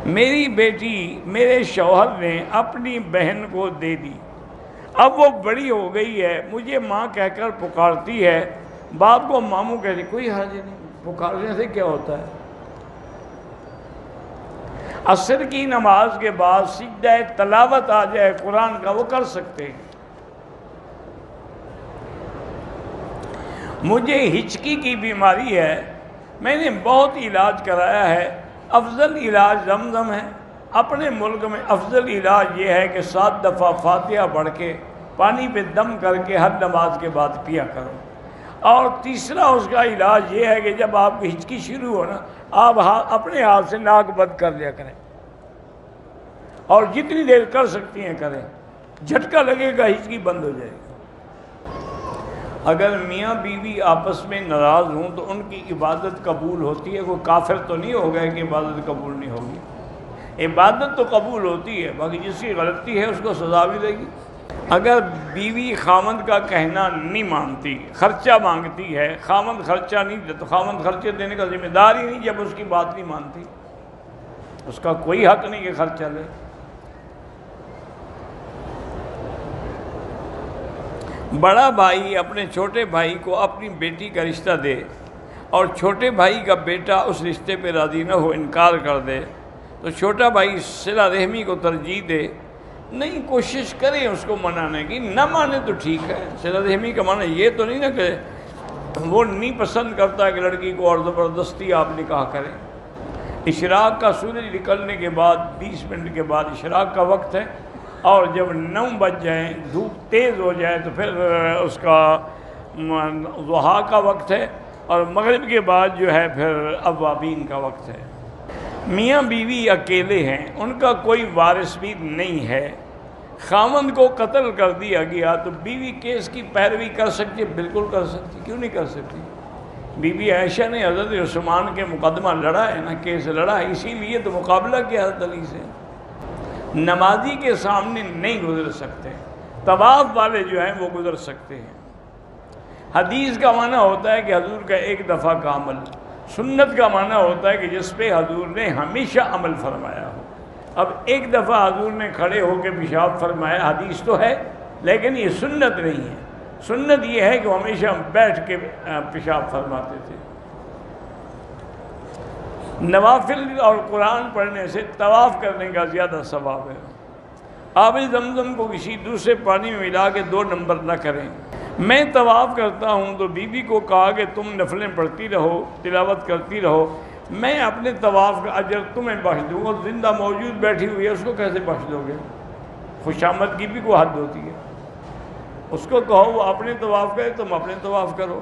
میری بیٹی میرے شوہر نے اپنی بہن کو دے دی، اب وہ بڑی ہو گئی ہے، مجھے ماں کہہ کر پکارتی ہے، باپ کو ماموں کہتے، کوئی حرج نہیں، پکارنے سے کیا ہوتا ہے۔ عصر کی نماز کے بعد سجدہ تلاوت آ جائے قرآن کا، وہ کر سکتے ہیں۔ مجھے ہچکی کی بیماری ہے، میں نے بہت علاج کرایا ہے، افضل علاج زمزم ہے۔ اپنے ملک میں افضل علاج یہ ہے کہ 7 دفعہ فاتحہ پڑھ کے پانی پہ دم کر کے ہر نماز کے بعد پیا کرو۔ اور تیسرا اس کا علاج یہ ہے کہ جب آپ کی ہچکی شروع ہو نا، آپ اپنے ہاتھ سے ناک بند کر لیا کریں، اور جتنی دیر کر سکتی ہیں کریں، جھٹکا لگے گا ہچکی بند ہو جائے گی۔ اگر میاں بیوی آپس میں ناراض ہوں تو ان کی عبادت قبول ہوتی ہے؟ کوئی کافر تو نہیں ہو گیا کہ عبادت قبول نہیں ہوگی؟ عبادت تو قبول ہوتی ہے، باقی جس کی غلطی ہے اس کو سزا بھی دے گی۔ اگر بیوی خاوند کا کہنا نہیں مانتی، خرچہ مانگتی ہے، خاوند خرچہ نہیں دیتا، تو خاوند خرچے دینے کا ذمہ دار ہی نہیں جب اس کی بات نہیں مانتی، اس کا کوئی حق نہیں کہ خرچہ لے۔ بڑا بھائی اپنے چھوٹے بھائی کو اپنی بیٹی کا رشتہ دے اور چھوٹے بھائی کا بیٹا اس رشتے پہ راضی نہ ہو، انکار کر دے، تو چھوٹا بھائی صلہ رحمی کو ترجیح دے، نہیں کوشش کریں اس کو منانے کی، نہ مانے تو ٹھیک ہے۔ صلہ رحمی کا معنی یہ تو نہیں نا کہ وہ نہیں پسند کرتا کہ لڑکی کو اور زبردستی آپ نکاح کریں۔ اشراق کا سورج نکلنے کے بعد 20 منٹ کے بعد اشراق کا وقت ہے، اور جب 9 بج جائیں، دھوپ تیز ہو جائے تو پھر اس کا ضحیٰ کا وقت ہے، اور مغرب کے بعد جو ہے پھر اوابین کا وقت ہے۔ میاں بیوی اکیلے ہیں، ان کا کوئی وارث بھی نہیں ہے، خاوند کو قتل کر دیا گیا تو بیوی کیس کی پیروی کر سکتی ہے؟ بالکل کر سکتی، کیوں نہیں کر سکتی؟ بی بی عائشہ نے حضرت عثمان کے مقدمہ لڑا ہے نا، کیس لڑا ہے، اسی لیے تو مقابلہ کیا حضرت علی سے۔ نمازی کے سامنے نہیں گزر سکتے، طواف والے جو ہیں وہ گزر سکتے ہیں۔ حدیث کا معنی ہوتا ہے کہ حضور کا ایک دفعہ کا عمل، سنت کا معنی ہوتا ہے کہ جس پہ حضور نے ہمیشہ عمل فرمایا ہو۔ اب ایک دفعہ حضور نے کھڑے ہو کے پیشاب فرمایا، حدیث تو ہے لیکن یہ سنت نہیں ہے۔ سنت یہ ہے کہ وہ ہمیشہ بیٹھ کے پیشاب فرماتے تھے۔ نوافل اور قرآن پڑھنے سے طواف کرنے کا زیادہ ثواب ہے۔ آب زمزم کو کسی دوسرے پانی میں ملا کے 2 نمبر نہ کریں۔ میں طواف کرتا ہوں تو بی بی کو کہا کہ تم نفلیں پڑھتی رہو، تلاوت کرتی رہو، میں اپنے طواف کا اجر تمہیں بخش دوں گا۔ زندہ موجود بیٹھی ہوئی ہے، اس کو کیسے بخش دو گے؟ خوشامد کی بھی کوئی حد ہوتی ہے، اس کو کہو وہ اپنے طواف کرے، تم اپنے طواف کرو۔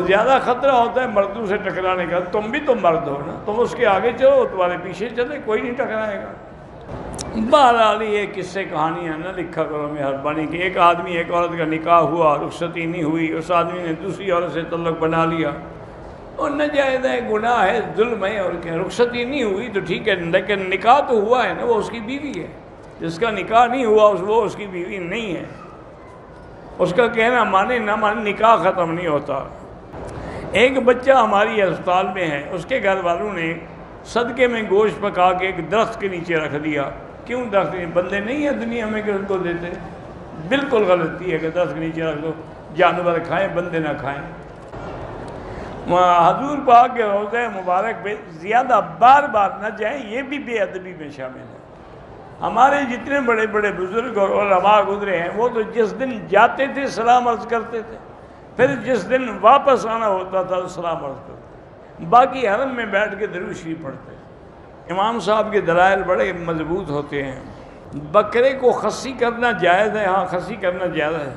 زیادہ خطرہ ہوتا ہے مردوں سے ٹکرانے کا، تم بھی تو مرد ہو نا، تم اس کے آگے چلو، تمہارے پیچھے چلے، کوئی نہیں ٹکرائے گا۔ بہرحال یہ قصے کہانیاں نہ لکھا کرو مہربانی کہ ایک آدمی ایک عورت کا نکاح ہوا، رخصتی نہیں ہوئی، اس آدمی نے دوسری عورت سے تعلق بنا لیا، اور ناجائز ہے، گناہ ہے، ظلم ہے، اور کہ رخصتی نہیں ہوئی تو ٹھیک ہے، لیکن نکاح تو ہوا ہے نا، وہ اس کی بیوی ہے۔ جس کا نکاح نہیں ہوا وہ اس کی بیوی نہیں ہے۔ اس کا کہنا مانے نہ مانے، نکاح ختم نہیں ہوتا۔ ایک بچہ ہماری ہسپتال میں ہے، اس کے گھر والوں نے صدقے میں گوشت پکا کے ایک درخت کے نیچے رکھ دیا۔ کیوں درخت کے؟ بندے نہیں ہیں دنیا میں کہ ان کو دیتے؟ بالکل غلطی ہے کہ درخت کے نیچے رکھ دو، جانور کھائیں بندے نہ کھائیں۔ حضور پاک کے روضہ مبارک پہ زیادہ بار بار نہ جائیں، یہ بھی بے ادبی میں شامل ہے۔ ہمارے جتنے بڑے بڑے بزرگ اور علماء گزرے ہیں، وہ تو جس دن جاتے تھے سلام عرض کرتے تھے، پھر جس دن واپس آنا ہوتا تھا سلام عرض کرتے، باقی حرم میں بیٹھ کے درود شریف پڑھتے۔ امام صاحب کے دلائل بڑے مضبوط ہوتے ہیں۔ بکرے کو خصی کرنا جائز ہے؟ ہاں خصی کرنا جائز ہے۔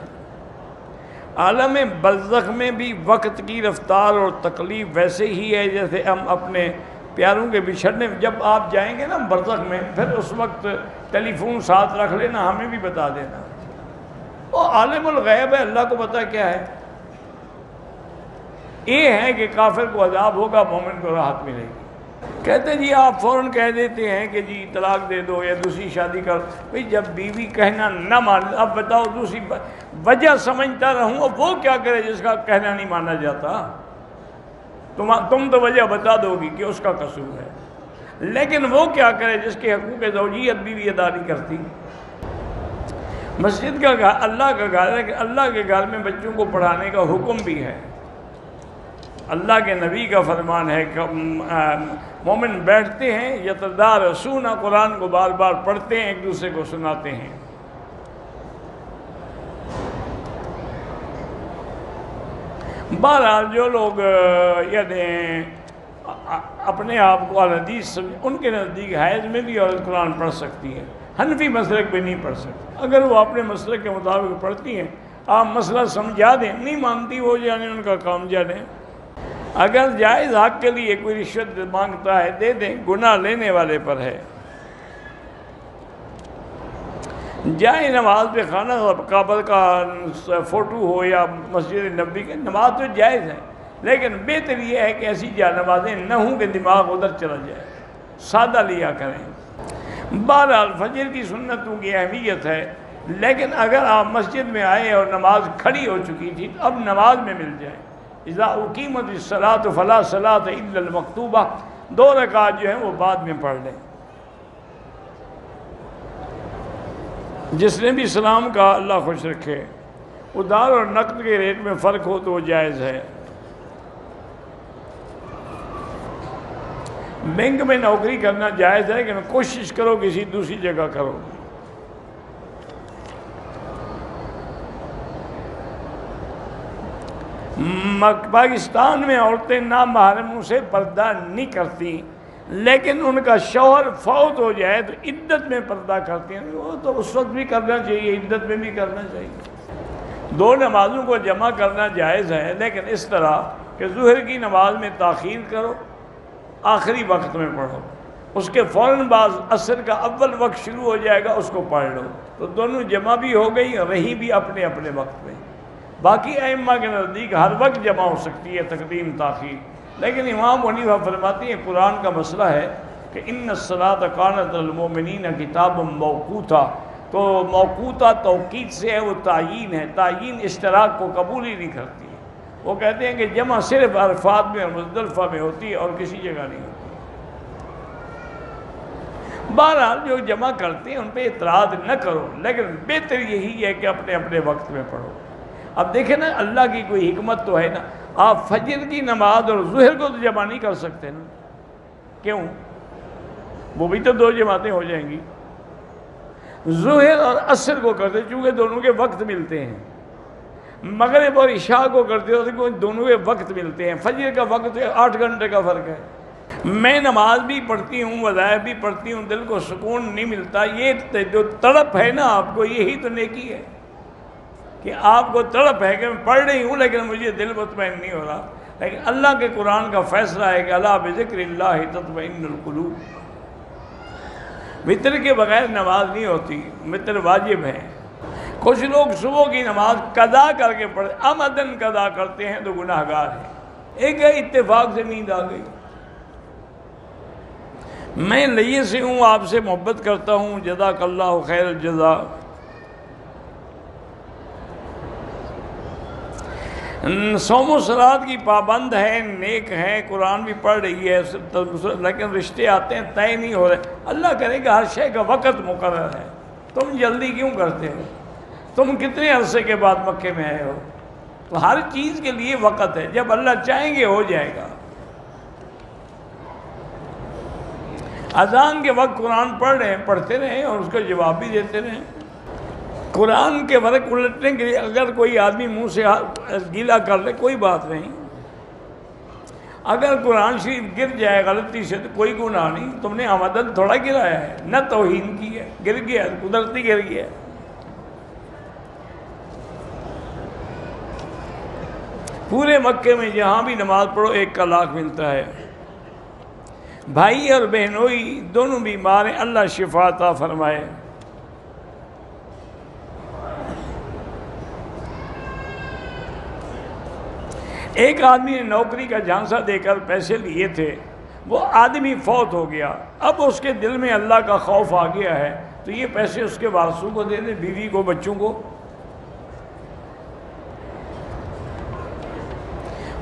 عالم برزخ میں بھی وقت کی رفتار اور تکلیف ویسے ہی ہے جیسے ہم اپنے پیاروں کے بچھڑنے، جب آپ جائیں گے نا برزخ میں، پھر اس وقت ٹیلی فون ساتھ رکھ لینا، ہمیں بھی بتا دینا۔ وہ عالم الغیب ہے، اللہ کو پتہ کیا ہے۔ یہ ہے کہ کافر کو عذاب ہوگا، مومن کو راحت ملے گی۔ کہتے جی آپ فوراً کہہ دیتے ہیں کہ جی طلاق دے دو یا دوسری شادی کر، بھئی جب بیوی کہنا نہ مان، اب بتاؤ دوسری وجہ سمجھتا رہوں، وہ کیا کرے جس کا کہنا نہیں مانا جاتا؟ تم تو وجہ بتا دو گی کہ اس کا قصور ہے۔ لیکن وہ کیا کرے جس کے حقوق زوجیت بھی ادا نہیں کرتی؟ مسجد کا گھر اللہ کا گھر ہے کہ اللہ کے گھر میں بچوں کو پڑھانے کا حکم بھی ہے۔ اللہ کے نبی کا فرمان ہے کہ مومن بیٹھتے ہیں یتدارسون، قرآن کو بار بار پڑھتے ہیں، ایک دوسرے کو سناتے ہیں۔ بہرحال جو لوگ یعنی اپنے آپ کو الحدیث ان کے نزدیک حیض میں بھی عورت قرآن پڑھ سکتی ہے، حنفی مسلک میں نہیں پڑھ سکتی۔ اگر وہ اپنے مسلک کے مطابق پڑھتی ہیں، آپ مسئلہ سمجھا دیں، نہیں مانتی وہ جانے، ان کا کام جانے۔ اگر جائز حق کے لیے کوئی رشوت مانگتا ہے دے دیں، گناہ لینے والے پر ہے۔ جائے نماز پہ خانہ کعبہ کا فوٹو ہو یا مسجد نبوی کی نماز تو جائز ہے، لیکن بہتر یہ ہے کہ ایسی جا نمازیں نہ ہوں کہ دماغ ادھر چلا جائے، سادہ لیا کریں۔ بہرحال فجر کی سنتوں کی اہمیت ہے، لیکن اگر آپ مسجد میں آئے اور نماز کھڑی ہو چکی تھی تو اب نماز میں مل جائے۔ اذا اقیمت الصلاۃ فلا صلاۃ الا المکتوبہ، 2 رکعت جو ہیں وہ بعد میں پڑھ لیں۔ جس نے بھی سلام کا اللہ خوش رکھے۔ ادھار اور نقد کے ریٹ میں فرق ہو تو وہ جائز ہے۔ بینک میں نوکری کرنا جائز ہے کہ کوشش کرو کسی دوسری جگہ کرو۔ پاکستان میں عورتیں نامحرموں سے پردہ نہیں کرتی، لیکن ان کا شوہر فوت ہو جائے تو عدت میں پردہ کرتی ہیں۔ وہ تو اس وقت بھی کرنا چاہیے، عدت میں بھی کرنا چاہیے۔ 2 نمازوں کو جمع کرنا جائز ہے، لیکن اس طرح کہ ظہر کی نماز میں تاخیر کرو، آخری وقت میں پڑھو، اس کے فوراً بعد عصر کا اول وقت شروع ہو جائے گا، اس کو پڑھ لو، تو دونوں جمع بھی ہو گئی، رہی بھی اپنے اپنے وقت میں۔ باقی ائمہ کے نزدیک ہر وقت جمع ہو سکتی ہے تقدیم تاخیر، لیکن امام حنیفہ فرماتی ہیں قرآن کا مسئلہ ہے کہ ان الصلاۃ کانت للمؤمنین کتابا موقوتا، تو موقوتا توقید سے ہے، وہ تعیین ہے، تعیین اشتراک کو قبول ہی نہیں کرتی۔ وہ کہتے ہیں کہ جمع صرف عرفات میں اور مزدلفہ میں ہوتی ہے اور کسی جگہ نہیں ہوتی۔ بہرحال جو جمع کرتے ہیں ان پہ اعتراض نہ کرو، لیکن بہتر یہی ہے کہ اپنے اپنے وقت میں پڑھو۔ اب دیکھیں نا، اللہ کی کوئی حکمت تو ہے نا، آپ فجر کی نماز اور ظہر کو تو جمع نہیں کر سکتے نا، کیوں؟ وہ بھی تو 2 جماعتیں ہو جائیں گی۔ ظہر اور عصر کو کرتے چونکہ دونوں کے وقت ملتے ہیں، مغرب اور عشاء کو کرتے ہو دونوں کے وقت ملتے ہیں، فجر کا وقت 8 گھنٹے کا فرق ہے۔ میں نماز بھی پڑھتی ہوں، وظائف بھی پڑھتی ہوں، دل کو سکون نہیں ملتا، یہ جو تڑپ ہے نا آپ کو، یہی تو نیکی ہے کہ آپ کو تڑپ ہے کہ میں پڑھ رہی ہوں لیکن مجھے دل مطمئن نہیں ہو رہا۔ لیکن اللہ کے قرآن کا فیصلہ ہے کہ الا بذکر اللہ تطمئن القلوب، وتر کے بغیر نماز نہیں ہوتی، وتر واجب ہے۔ کچھ لوگ صبح کی نماز قضا کر کے پڑھتے، عمدن قضا کرتے ہیں تو گناہ گار ہیں۔ ایک اتفاق سے نیند آ گئی۔ میں لیے سے ہوں، آپ سے محبت کرتا ہوں، جزاک اللہ خیر الجزا۔ صوم و صلات کی پابند ہے، نیک ہے، قرآن بھی پڑھ رہی ہے، لیکن رشتے آتے ہیں طے نہیں ہو رہے۔ اللہ کرے کہ ہر شے کا وقت مقرر ہے، تم جلدی کیوں کرتے ہو؟ تم کتنے عرصے کے بعد مکے میں آئے ہو؟ تو ہر چیز کے لیے وقت ہے، جب اللہ چاہیں گے ہو جائے گا۔ اذان کے وقت قرآن پڑھ رہے ہیں، پڑھتے رہیں اور اس کا جواب بھی دیتے رہیں۔ قرآن کے ورق الٹنے کے لیے اگر کوئی آدمی منہ سے گیلا کر لے کوئی بات نہیں، اگر قرآن شریف گر جائے غلطی سے تو کوئی گناہ نہیں، تم نے آمدن تھوڑا گرایا ہے، نہ توہین کی ہے، گر گیا قدرتی گر گیا۔ پورے مکے میں جہاں بھی نماز پڑھو 1 کا لاکھ ملتا ہے۔ بھائی اور بہنوئی دونوں بیمار ہیں، اللہ شفا عطا فرمائے۔ ایک آدمی نے نوکری کا جھانسا دے کر پیسے لیے تھے، وہ آدمی فوت ہو گیا، اب اس کے دل میں اللہ کا خوف آ گیا ہے تو یہ پیسے اس کے وارثوں کو دے دیں، بیوی کو، بچوں کو۔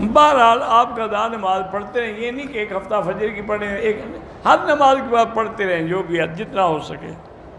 بہرحال آپ قضا نماز پڑھتے ہیں، یہ نہیں کہ 1 ہفتہ فجر کی پڑھیں، ہر نماز کے بعد پڑھتے رہیں جو بھی ہے جتنا ہو سکے.